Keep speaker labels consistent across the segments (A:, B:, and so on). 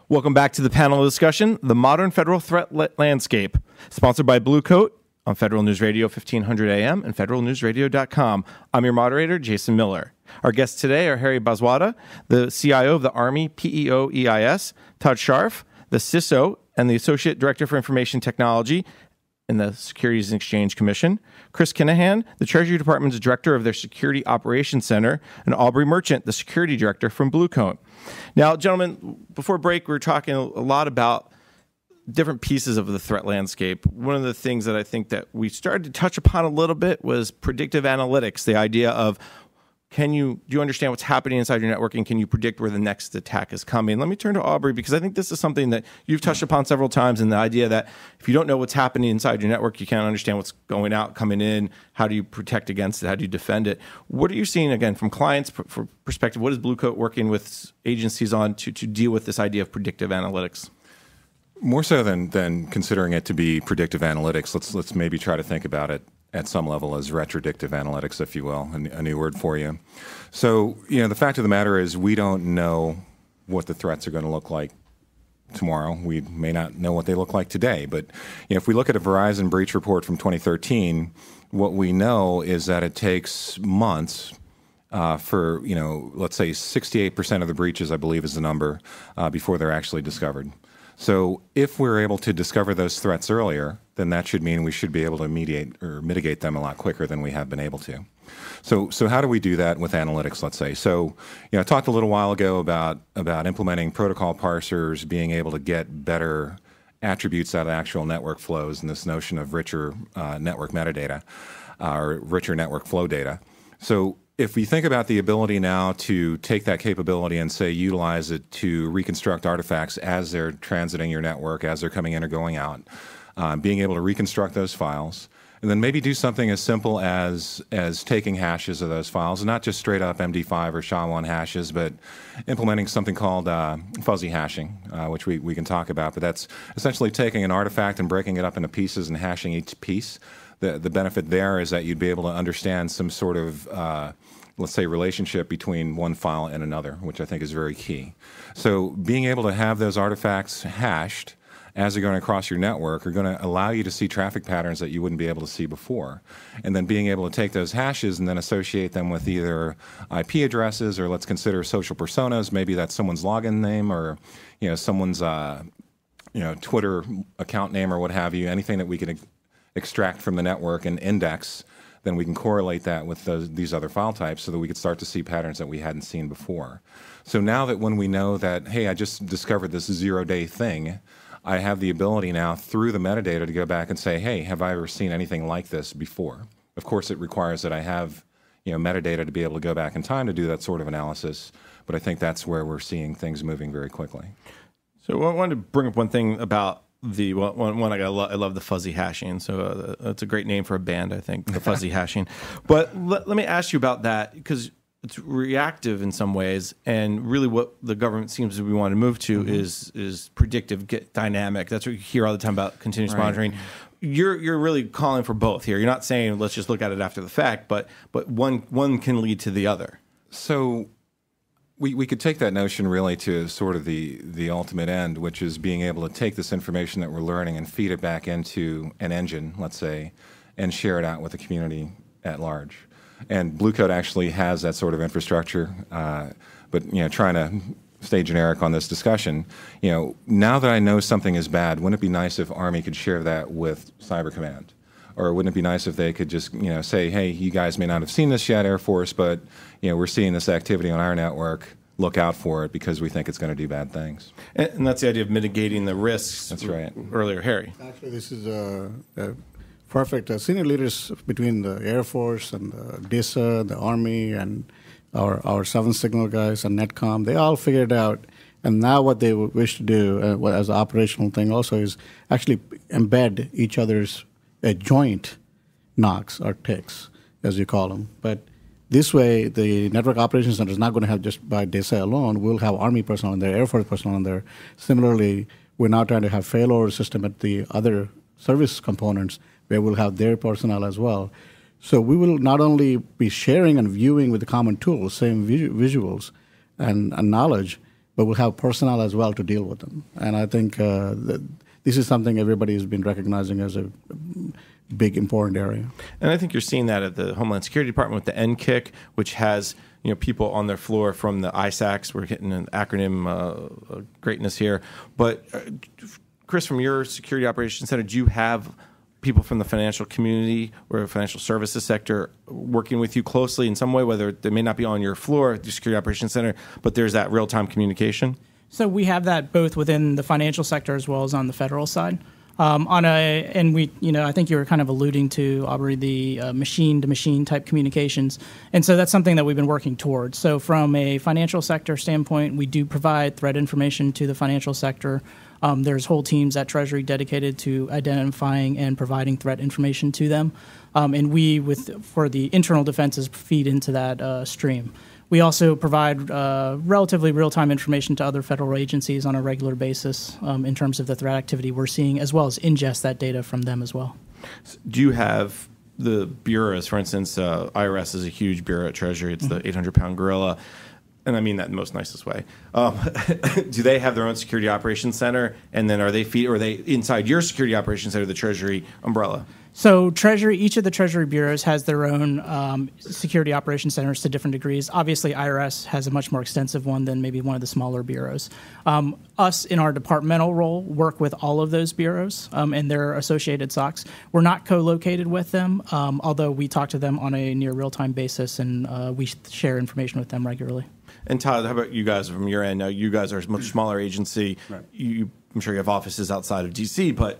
A: Welcome back to the panel discussion, The Modern Federal Threat Landscape, sponsored by Blue Coat on Federal News Radio 1500 AM and federalnewsradio.com. I'm your moderator, Jason Miller. Our guests today are Harry Baswada, the CIO of the Army PEO-EIS, Todd Scharf, the CISO and the Associate Director for Information Technology in the Securities and Exchange Commission, Chris Kinahan, the Treasury Department's Director of their Security Operations Center, and Aubrey Merchant, the Security Director from Blue Coat. Now, gentlemen, before break, we were talking a lot about different pieces of the threat landscape. One of the things that I think that we started to touch upon a little bit was predictive analytics, the idea of do you understand what's happening inside your network, and can you predict where the next attack is coming? Let me turn to Aubrey, because I think this is something that you've touched upon several times, and the idea that if you don't know what's happening inside your network, you can't understand what's going out, coming in. How do you protect against it? How do you defend it? What are you seeing, again, from clients' perspective? What is Blue Coat working with agencies on to deal with this idea of predictive analytics?
B: More so than considering it to be predictive analytics, let's maybe try to think about it at some level as retrodictive analytics, if you will, a new word for you. So, the fact of the matter is we don't know what the threats are going to look like tomorrow. We may not know what they look like today. But if we look at a Verizon breach report from 2013, what we know is that it takes months for, let's say 68% of the breaches, I believe is the number, before they're actually discovered. So if we're able to discover those threats earlier, then that should mean we should be able to mitigate them a lot quicker than we have been able to. So how do we do that with analytics, let's say? So, I talked a little while ago about implementing protocol parsers, being able to get better attributes out of actual network flows, and this notion of richer network metadata or richer network flow data. So if we think about the ability now to take that capability and, say, utilize it to reconstruct artifacts as they're transiting your network, as they're coming in or going out, being able to reconstruct those files, and then maybe do something as simple as taking hashes of those files, and not just straight up MD5 or SHA-1 hashes, but implementing something called fuzzy hashing, which we can talk about. But that's essentially taking an artifact and breaking it up into pieces and hashing each piece. The benefit there is that you'd be able to understand some sort of, let's say, relationship between one file and another, which I think is very key. So being able to have those artifacts hashed as they're going across your network are going to allow you to see traffic patterns that you wouldn't be able to see before. And then being able to take those hashes and then associate them with either IP addresses, or let's consider social personas. Maybe that's someone's login name, or someone's Twitter account name, or what have you. Anything that we can extract from the network and index, then we can correlate that with these other file types so that we could start to see patterns that we hadn't seen before. So now that when we know that, hey, I just discovered this zero-day thing, I have the ability now through the metadata to go back and say, hey, have I ever seen anything like this before? Of course, it requires that I have metadata to be able to go back in time to do that sort of analysis, but I think that's where we're seeing things moving very quickly.
A: So I wanted to bring up one thing about I love the fuzzy hashing. So that's a great name for a band, I think, the fuzzy hashing. But let me ask you about that, because it's reactive in some ways, and really what the government seems to be wanting to move to is predictive, dynamic. That's what you hear all the time about continuous monitoring. You're really calling for both here. You're not saying let's just look at it after the fact, but one can lead to the other.
B: So we could take that notion really to sort of the ultimate end, which is being able to take this information that we're learning and feed it back into an engine, let's say, and share it out with the community at large. And Blue Coat actually has that sort of infrastructure, but trying to stay generic on this discussion, now that I know something is bad, wouldn't it be nice if Army could share that with Cyber Command? Or wouldn't it be nice if they could just, say, hey, you guys may not have seen this yet, Air Force, but, we're seeing this activity on our network. Look out for it because we think it's going to do bad things.
A: And that's the idea of mitigating the risks.
B: That's right.
A: Earlier, Harry.
C: Actually, this is perfect. Senior leaders between the Air Force and the DISA, the Army, and our Seven Signal guys and NetCom, they all figured it out. And now what they wish to do as an operational thing also is actually embed each other's joint NOCs or TICs, as you call them. But this way, the Network Operations Center is not going to have just by DISA alone. We'll have Army personnel in there, Air Force personnel in there. Similarly, we're now trying to have failover system at the other service components where we'll have their personnel as well. So we will not only be sharing and viewing with the common tools, same visuals and knowledge, but we'll have personnel as well to deal with them. And I think this is something everybody has been recognizing as a big, important area.
A: And I think you're seeing that at the Homeland Security Department with the NKIC, which has people on their floor from the ISACs. We're getting an acronym greatness here. But Chris, from your Security Operations Center, do you have people from the financial community or financial services sector working with you closely in some way, whether they may not be on your floor at the Security Operations Center, but there's that real-time communication?
D: So we have that both within the financial sector as well as on the federal side. I think you were kind of alluding to, Aubrey, the machine-to-machine type communications. And so that's something that we've been working towards. So from a financial sector standpoint, we do provide threat information to the financial sector. There's whole teams at Treasury dedicated to identifying and providing threat information to them. And we, for the internal defenses, feed into that stream. We also provide relatively real-time information to other federal agencies on a regular basis in terms of the threat activity we're seeing, as well as ingest that data from them as well.
A: Do you have the bureaus? For instance, IRS is a huge bureau at Treasury. It's the 800-pound gorilla. And I mean that in the most nicest way. Do they have their own security operations center? And then are they inside your security operations center, the Treasury umbrella?
D: So each of the Treasury bureaus has their own security operations centers to different degrees. Obviously, IRS has a much more extensive one than maybe one of the smaller bureaus. Us, in our departmental role, work with all of those bureaus and their associated SOCs. We're not co-located with them, although we talk to them on a near real-time basis, and we share information with them regularly.
A: And Todd, how about you guys from your end? Now, you guys are a much smaller agency. Right. I'm sure you have offices outside of D.C., but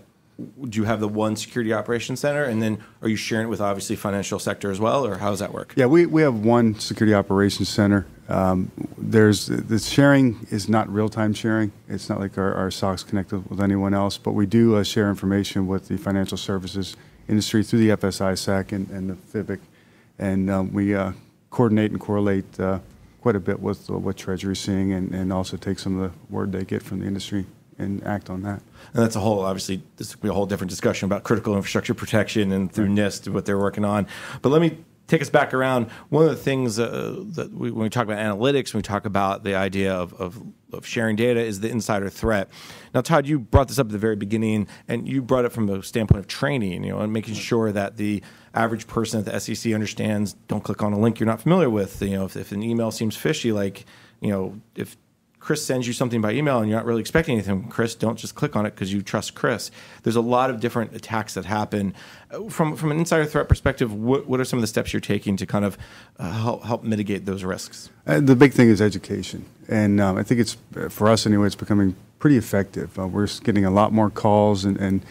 A: do you have the one security operations center? And then are you sharing it with, obviously, financial sector as well, or how does that work?
E: Yeah, we have one security operations center. The sharing is not real-time sharing. It's not like our SOCs connected with anyone else, but we do share information with the financial services industry through the FSISAC and the FIBIC. And we coordinate and correlate quite a bit with what Treasury is seeing and also take some of the word they get from the industry and act on that. And
A: that's obviously, this will be a whole different discussion about critical infrastructure protection and through NIST, what they're working on. But let me take us back around. One of the things that when we talk about analytics, when we talk about the idea of sharing data is the insider threat. Now, Todd, you brought this up at the very beginning, and you brought it from the standpoint of training, and making sure that the average person at the SEC understands, don't click on a link you're not familiar with. If an email seems fishy, if Chris sends you something by email and you're not really expecting anything from Chris, don't just click on it because you trust Chris. There's a lot of different attacks that happen. From an insider threat perspective, what are some of the steps you're taking to kind of help mitigate those risks?
E: The big thing is education. And I think it's, for us anyway, it's becoming pretty effective. We're getting a lot more calls and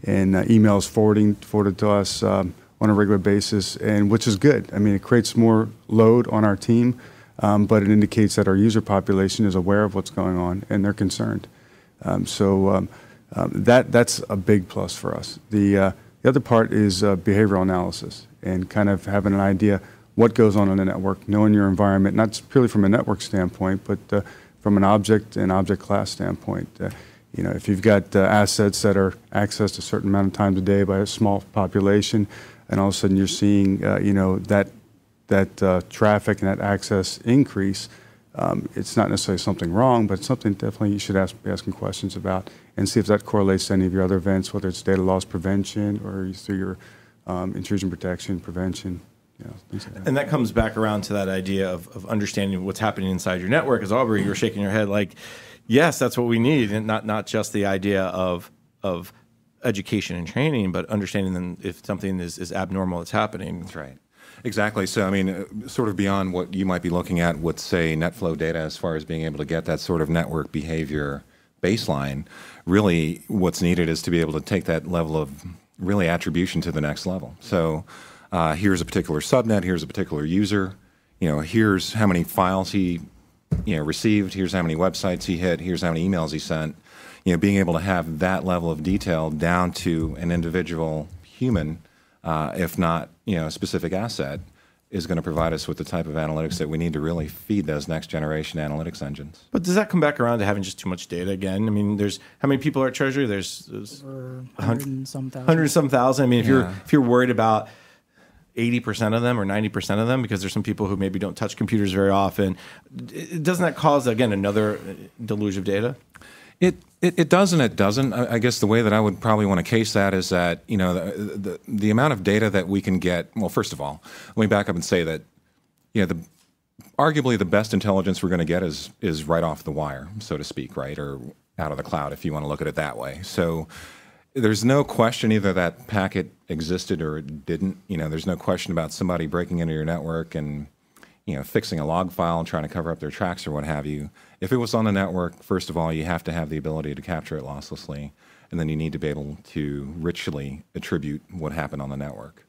E: emails forwarded to us on a regular basis, and which is good. I mean, it creates more load on our team. But it indicates that our user population is aware of what's going on and they're concerned. That's a big plus for us. The other part is behavioral analysis and kind of having an idea what goes on the network, knowing your environment, not purely from a network standpoint, but from an object and object class standpoint. If you've got assets that are accessed a certain amount of times a day by a small population, and all of a sudden you're seeing that traffic and that access increase, it's not necessarily something wrong, but it's something definitely you should be asking questions about and see if that correlates to any of your other events, whether it's data loss prevention or through your intrusion protection prevention, things like that.
A: And that comes back around to that idea of understanding what's happening inside your network. As Aubrey, you're shaking your head like, yes, that's what we need, and not just the idea of education and training, but understanding if something is abnormal that's happening.
B: That's right. Exactly. So, I mean, sort of beyond what you might be looking at with, say, NetFlow data as far as being able to get that sort of network behavior baseline, really what's needed is to be able to take that level of really attribution to the next level. So here's a particular subnet, here's a particular user, here's how many files he received, here's how many websites he hit, here's how many emails he sent. Being able to have that level of detail down to an individual human, if not a specific asset, is going to provide us with the type of analytics that we need to really feed those next generation analytics engines.
A: But does that come back around to having just too much data again? I mean, there's how many people are at Treasury? There's
D: 100 and some thousand.
A: 100 and some thousand. I mean, if you're worried about 80% of them or 90% of them, because there's some people who maybe don't touch computers very often. Doesn't that cause, again, another deluge of data?
B: It does and it doesn't. I guess the way that I would probably want to case that is that, you know, the amount of data that we can get. Well, first of all, let me back up and say that, you know, arguably the best intelligence we're going to get is right off the wire, so to speak, right, or out of the cloud, if you want to look at it that way. So there's no question either that packet existed or it didn't. You know, there's no question about somebody breaking into your network and, you know, fixing a log file and trying to cover up their tracks or what have you. If it was on the network, first of all, you have to have the ability to capture it losslessly, and then you need to be able to richly attribute what happened on the network.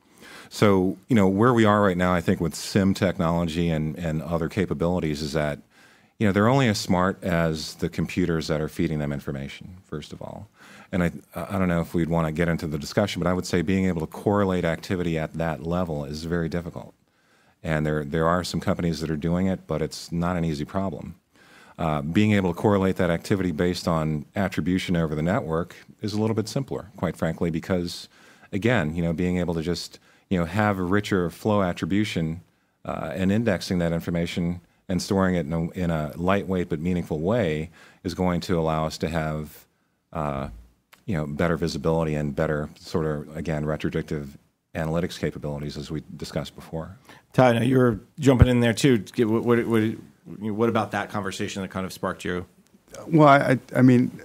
B: So, you know, where we are right now, I think with SIM technology and other capabilities is that, you know, they're only as smart as the computers that are feeding them information, first of all. And I don't know if we'd want to get into the discussion, but I would say being able to correlate activity at that level is very difficult. And there are some companies that are doing it, but it's not an easy problem. Being able to correlate that activity based on attribution over the network is a little bit simpler, quite frankly, because, again, you know, being able to just, you know, have a richer flow attribution and indexing that information and storing it in a lightweight but meaningful way is going to allow us to have, you know, better visibility and better sort of, again, retrodictive analytics capabilities, as we discussed before.
A: Ty, now you were jumping in there too. What about that conversation that kind of sparked you?
E: Well, I mean,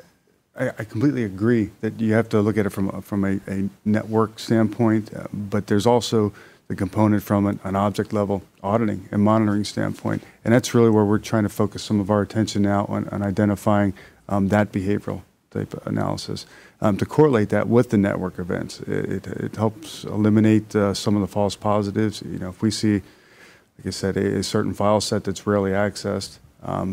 E: I completely agree that you have to look at it from a network standpoint, but there's also the component from an object level auditing and monitoring standpoint, and that's really where we're trying to focus some of our attention now on identifying that behavioral type of analysis. To correlate that with the network events, it helps eliminate some of the false positives. You know, if we see, like I said, a certain file set that's rarely accessed,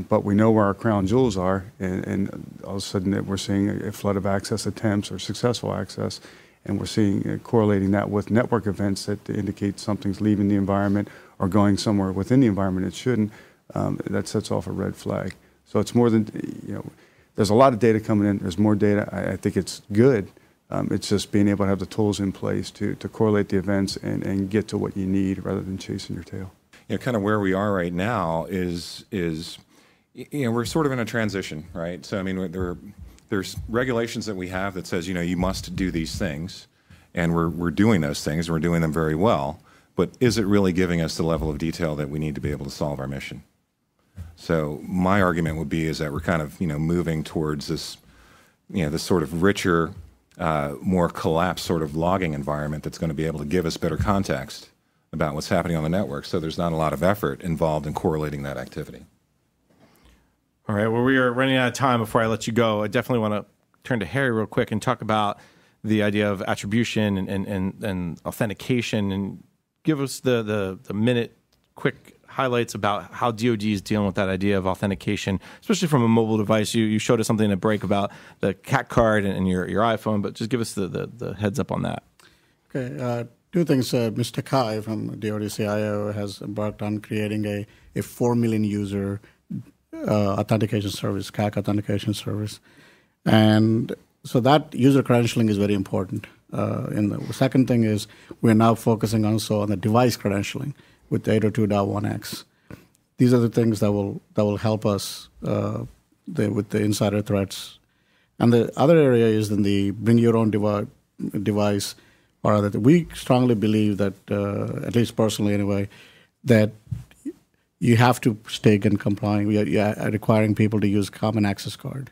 E: but we know where our crown jewels are, and all of a sudden we're seeing a flood of access attempts or successful access, and we're seeing correlating that with network events that indicate something's leaving the environment or going somewhere within the environment it shouldn't. That sets off a red flag. So it's more than, you know, there's a lot of data coming in. There's more data. I think it's good. It's just being able to have the tools in place to correlate the events and get to what you need rather than chasing your tail.
B: You know, kind of where we are right now is you know, we're sort of in a transition, right? So I mean, there's regulations that we have that says, you know, you must do these things, and we're doing those things, and we're doing them very well. But is it really giving us the level of detail that we need to be able to solve our mission? So my argument would be is that we're kind of, you know, moving towards this, you know, this sort of richer, more collapsed sort of logging environment that's going to be able to give us better context about what's happening on the network. So there's not a lot of effort involved in correlating that activity.
A: All right. Well, we are running out of time. Before I let you go, I definitely want to turn to Harry real quick and talk about the idea of attribution and authentication, and give us the minute quick highlights about how DoD is dealing with that idea of authentication, especially from a mobile device. You showed us something in a break about the CAT card and your iPhone, but just give us the heads up on that.
C: Okay. Two things. Mr. Kai from DoD CIO has embarked on creating a 4 million user authentication service, CAC authentication service. And so that user credentialing is very important. And the second thing is we're now focusing also on the device credentialing with 802.1x. These are the things that will help us with the insider threats. And the other area is in the bring your own device, or that we strongly believe that, at least personally anyway, that you have to stay in complying. We are requiring people to use common access card.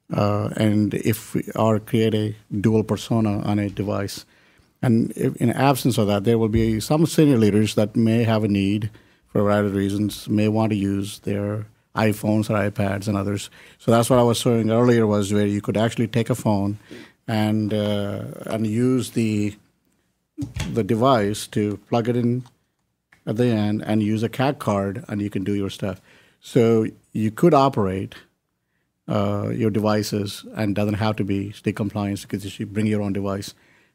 C: And if we are create a dual persona on a device. And if, in absence of that, there will be some senior leaders that may have a need for a variety of reasons, may want to use their iPhones or iPads and others. So that's what I was showing earlier, was where you could actually take a phone and use the device to plug it in at the end and use a CAD card, and you can do your stuff. So you could operate your devices and doesn't have to be state compliance because you bring your own device.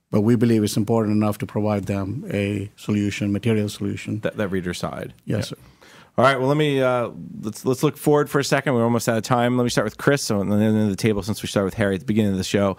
C: But we believe it's important enough to provide them a solution, material solution.
A: That reader side.
C: Yes, sir.
A: All right. Well, let me let's look forward for a second. We're almost out of time. Let me start with Chris on the end of the table, since we started with Harry at the beginning of the show.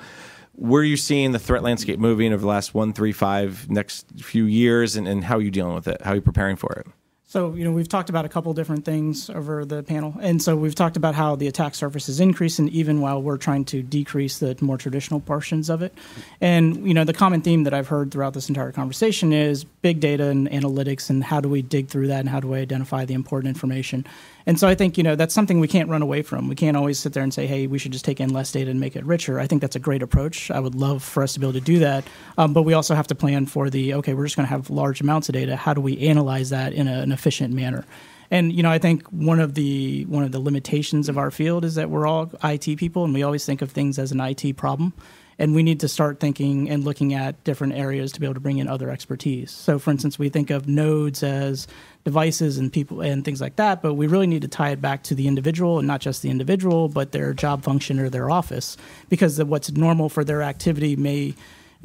A: where are you seeing the threat landscape moving over the last 1, 3, 5 next few years, and how are you dealing with it? How are you preparing for it?
D: So, we've talked about a couple different things over the panel. And so we've talked about how the attack surface is increasing even while we're trying to decrease the more traditional portions of it. And, the common theme that I've heard throughout this entire conversation is big data and analytics, and how do we dig through that, and how do we identify the important information. And so I think, that's something we can't run away from. We can't always sit there and say, hey, we should just take in less data and make it richer. I think that's a great approach. I would love for us to be able to do that. But we also have to plan for okay, we're just going to have large amounts of data. How do we analyze that in an efficient manner? And, I think one of the limitations of our field is that we're all IT people, and we always think of things as an IT problem. And we need to start thinking and looking at different areas to be able to bring in other expertise. So, for instance, we think of nodes as devices and people and things like that, but we really need to tie it back to the individual, and not just the individual, but their job function or their office, because what's normal for their activity may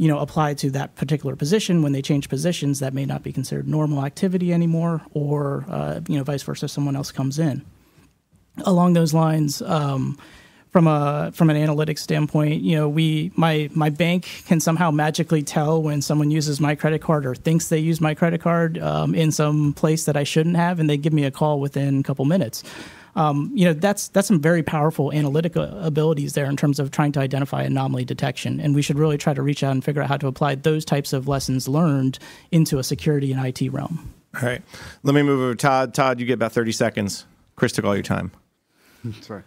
D: apply to that particular position. When they change positions, that may not be considered normal activity anymore, or vice versa, someone else comes in. Along those lines, from an analytics standpoint, my bank can somehow magically tell when someone uses my credit card or thinks they use my credit card in some place that I shouldn't have, and they give me a call within a couple minutes. That's some very powerful analytic abilities there in terms of trying to identify anomaly detection. And we should really try to reach out and figure out how to apply those types of lessons learned into a security and IT realm.
A: All right. Let me move over to Todd. Todd, you get about 30 seconds. Chris took all your time.
E: Sorry.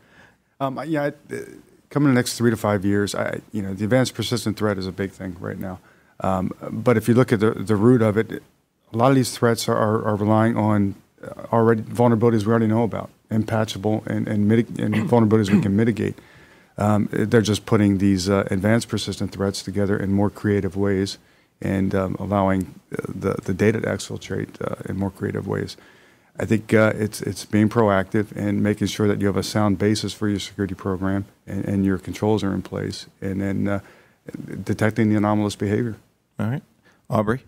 E: Coming in the next 3 to 5 years, the advanced persistent threat is a big thing right now. But if you look at the root of it, a lot of these threats are relying on already vulnerabilities we already know about, and patchable and vulnerabilities we can mitigate. They're just putting these advanced persistent threats together in more creative ways, and allowing the data to exfiltrate in more creative ways. I think it's being proactive and making sure that you have a sound basis for your security program, and your controls are in place, and then detecting the anomalous behavior.
A: All right. Aubrey?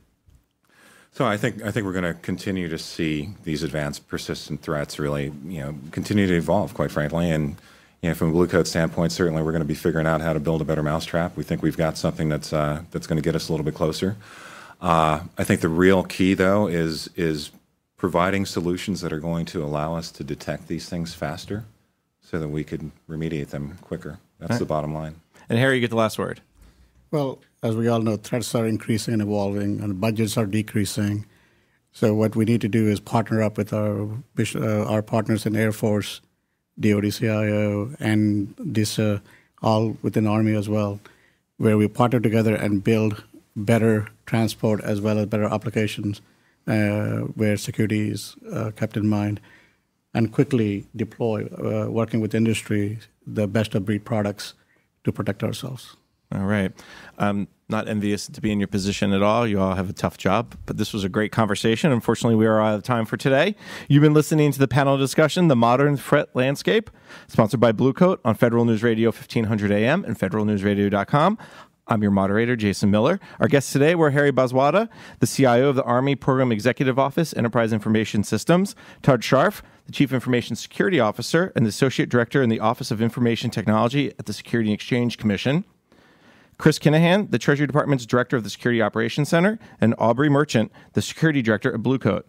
B: So I think we're going to continue to see these advanced persistent threats really, continue to evolve, quite frankly. And from a Blue Coat standpoint, certainly we're going to be figuring out how to build a better mousetrap. We think we've got something that's going to get us a little bit closer. I think the real key, though, is providing solutions that are going to allow us to detect these things faster, so that we could remediate them quicker. That's the bottom line.
A: And Harry, you get the last word.
C: Well, as we all know, threats are increasing and evolving, and budgets are decreasing. So what we need to do is partner up with our partners in Air Force, DoD CIO, and DISA, all within Army as well, where we partner together and build better transport as well as better applications where security is kept in mind, and quickly deploy, working with industry, the best-of-breed products to protect ourselves.
A: All right. I'm not envious to be in your position at all. You all have a tough job, but this was a great conversation. Unfortunately, we are out of time for today. You've been listening to the panel discussion, The Modern Threat Landscape, sponsored by Blue Coat on Federal News Radio 1500 AM and federalnewsradio.com. I'm your moderator, Jason Miller. Our guests today were Harry Baswada, the CIO of the Army Program Executive Office, Enterprise Information Systems, Todd Scharf, the Chief Information Security Officer and the Associate Director in the Office of Information Technology at the Security and Exchange Commission, Chris Kinahan, the Treasury Department's Director of the Security Operations Center, and Aubrey Merchant, the Security Director at Blue Coat.